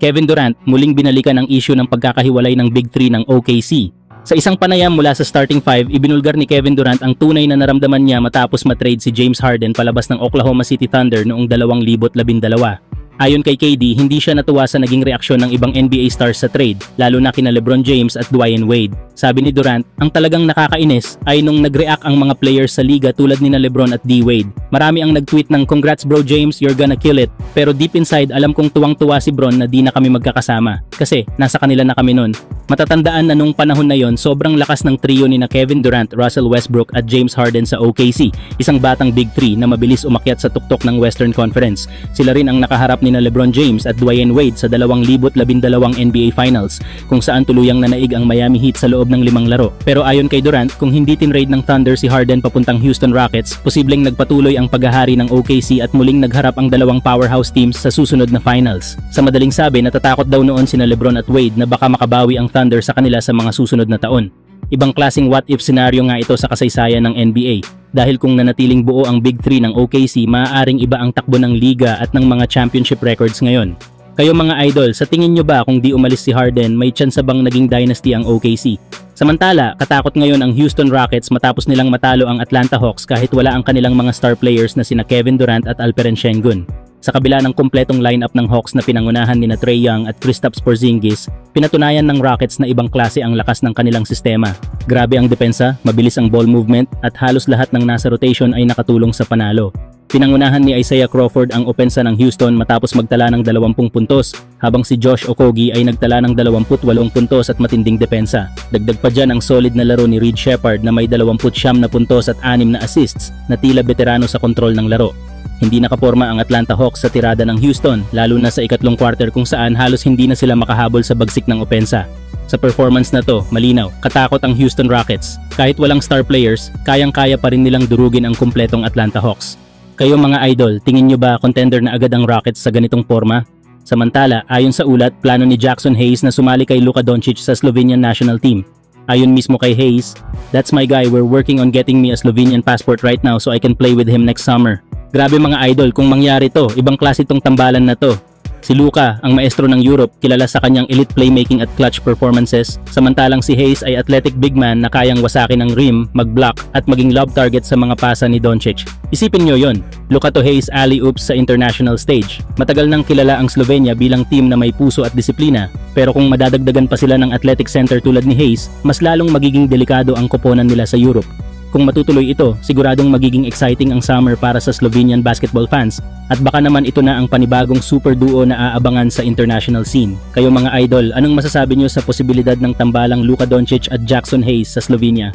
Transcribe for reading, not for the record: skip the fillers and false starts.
Kevin Durant muling binalikan ang issue ng pagkakahiwalay ng Big Three ng OKC. Sa isang panayam mula sa starting five, ibinulgar ni Kevin Durant ang tunay na naramdaman niya matapos matrade si James Harden palabas ng Oklahoma City Thunder noong 2012. Ayon kay KD, hindi siya natuwa sa naging reaksyon ng ibang NBA stars sa trade, lalo na kina LeBron James at Dwyane Wade. Sabi ni Durant, ang talagang nakakainis ay nung nag-react ang mga players sa liga tulad nina LeBron at D. Wade. Marami ang nag-tweet ng congrats bro James, you're gonna kill it. Pero deep inside, alam kong tuwang-tuwa si Bron na di na kami magkakasama. Kasi nasa kanila na kami nun. Matatandaan na nung panahon na yon, sobrang lakas ng trio ni na Kevin Durant, Russell Westbrook at James Harden sa OKC. Isang batang Big Three na mabilis umakyat sa tuktok ng Western Conference. Sila rin ang nakaharap ni na LeBron James at Dwyane Wade sa 2012 NBA Finals, kung saan tuluyang nanaig ang Miami Heat sa loob ng 5 laro. Pero ayon kay Durant, kung hindi tinrade ng Thunder si Harden papuntang Houston Rockets, posibleng nagpatuloy ang paghahari ng OKC at muling nagharap ang dalawang powerhouse teams sa susunod na finals. Sa madaling sabi, natatakot daw noon sina LeBron at Wade na baka makabawi ang Thunder sa kanila sa mga susunod na taon. Ibang klaseng what-if scenario nga ito sa kasaysayan ng NBA. Dahil kung nanatiling buo ang Big Three ng OKC, maaaring iba ang takbo ng liga at ng mga championship records ngayon. Kayo mga idol, sa tingin nyo ba kung di umalis si Harden, may chance bang naging dynasty ang OKC? Samantala, katakot ngayon ang Houston Rockets matapos nilang matalo ang Atlanta Hawks kahit wala ang kanilang mga star players na sina Kevin Durant at Alperen Sengun. Sa kabila ng kumpletong lineup ng Hawks na pinangunahan ni na Trae Young at Kristaps Porzingis, pinatunayan ng Rockets na ibang klase ang lakas ng kanilang sistema. Grabe ang depensa, mabilis ang ball movement at halos lahat ng nasa rotation ay nakatulong sa panalo. Pinangunahan ni Isaiah Crawford ang opensa ng Houston matapos magtala ng 20 puntos, habang si Josh Okogie ay nagtala ng 28 puntos at matinding depensa. Dagdag pa dyan ang solid na laro ni Reed Sheppard na may 29 na puntos at 6 na assists na tila veterano sa kontrol ng laro. Hindi nakaporma ang Atlanta Hawks sa tirada ng Houston, lalo na sa ikatlong quarter kung saan halos hindi na sila makahabol sa bagsik ng opensa. Sa performance na to, malinaw, katakot ang Houston Rockets. Kahit walang star players, kayang-kaya pa rin nilang durugin ang kumpletong Atlanta Hawks. Kayo mga idol, tingin nyo ba contender na agad ang Rockets sa ganitong forma? Samantala, ayon sa ulat, plano ni Jackson Hayes na sumali kay Luka Doncic sa Slovenian national team. Ayon mismo kay Hayes, "That's my guy, we're working on getting me a Slovenian passport right now so I can play with him next summer." Grabe mga idol, kung mangyari to, ibang klase tong tambalan na to. Si Luka, ang maestro ng Europe, kilala sa kanyang elite playmaking at clutch performances, samantalang si Hayes ay athletic big man na kayang wasakin ang rim, mag-block at maging lob target sa mga pasa ni Doncic. Isipin nyo yon, Luka to Hayes alley-oops sa international stage. Matagal nang kilala ang Slovenia bilang team na may puso at disiplina, pero kung madadagdagan pa sila ng athletic center tulad ni Hayes, mas lalong magiging delikado ang koponan nila sa Europe. Kung matutuloy ito, siguradong magiging exciting ang summer para sa Slovenian basketball fans at baka naman ito na ang panibagong super duo na aabangan sa international scene. Kayo mga idol, anong masasabi nyo sa posibilidad ng tambalang Luka Doncic at Jackson Hayes sa Slovenia?